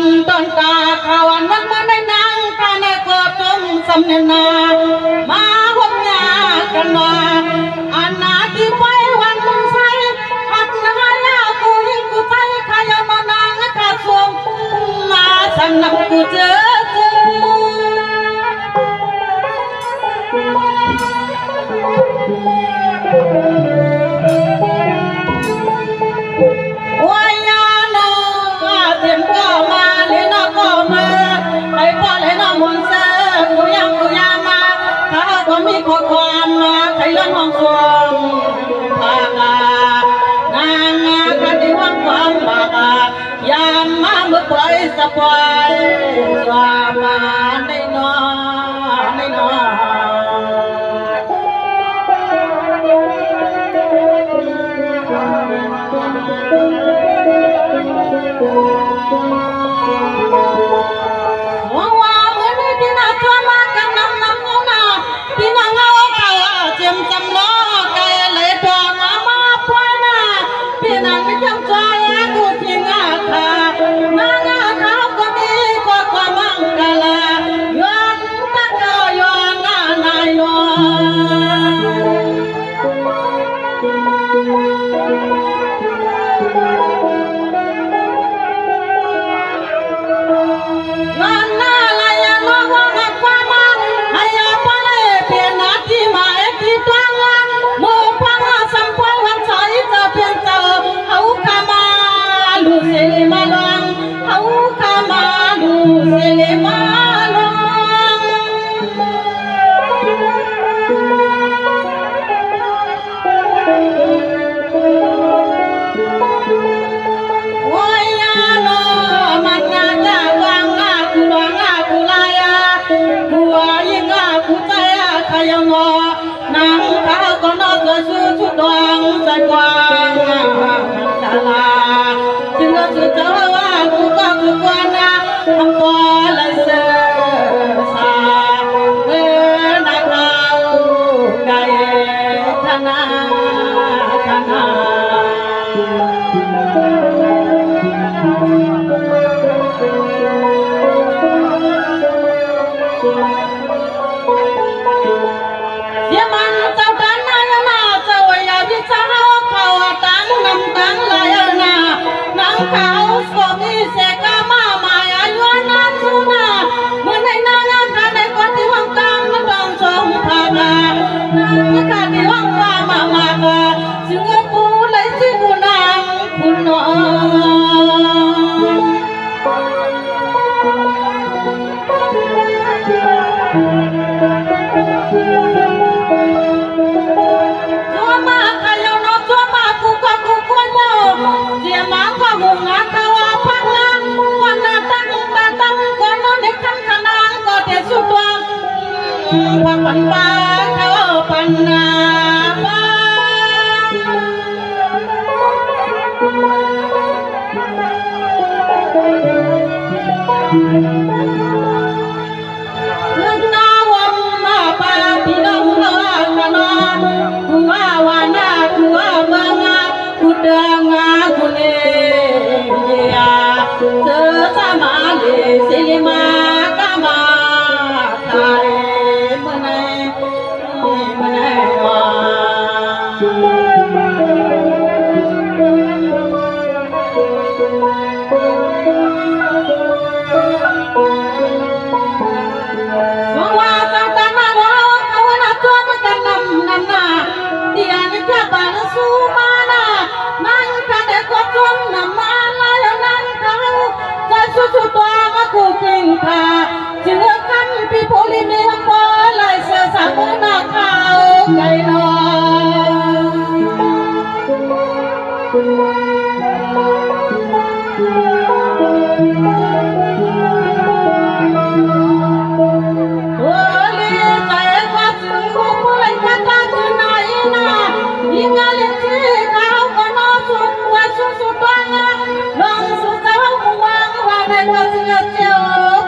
นต้นตาขาวันนั้นมาได้นางกาในเกิดจมสำเนียนามาหวงยากันมาอันนาที่ไว้วันใส่หัดนาลากูยิงกูใจขายนนางขาดสวมมาสำนักกูเจอมีข้อความมาใครเรื่องของส่วนปากานางคดีวังความปากายามมาเมื่อปล่อยสะพายสวามาในนอในนอปันปาเขาปันนาปาเรื่องนาวมมาปาพี่น้องเรากันนอนกูว่าวานากูว่าเมืองกูเดิงกูเลี้ยเจอสามาเลสิลิมากามาไทยสุดตัวกูกินข้าเชื่อคำพี่โพลิมีทั้งปอลายเสือสามหน้าขาวไก่น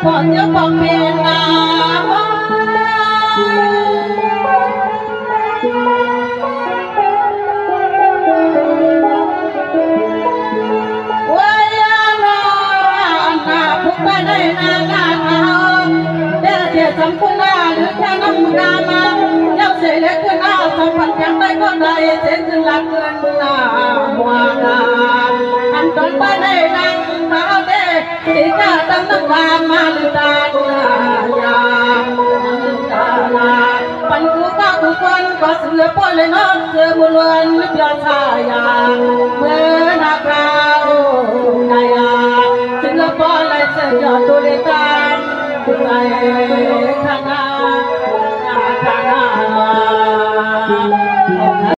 พอจะบอกเมียนาว่ายานา ไปในนาหน้าเขาเดี๋ยวเดี๋ยวจำคุณาหรือแค่น้ำกามาเย้าเสียเล็กขึ้นหน้าสัมผัสยังได้ก็ได้เส้นขึ้นหลักเกินหน้าหัวกาอันตอนไปในนางเขาเด้ที่กาตั้งน้ำกามาหรือตาหน้ายาตาลาปันกูก็กูคนก็เสือปเลยน้องเสือบุลวนเปียชายาเมื่อนาคราโอ้นายาเสือปเลยเสือตัวเล็กตาม Hãy subscribe cho kênh Ghiền Mì Gõ để không bỏ lỡ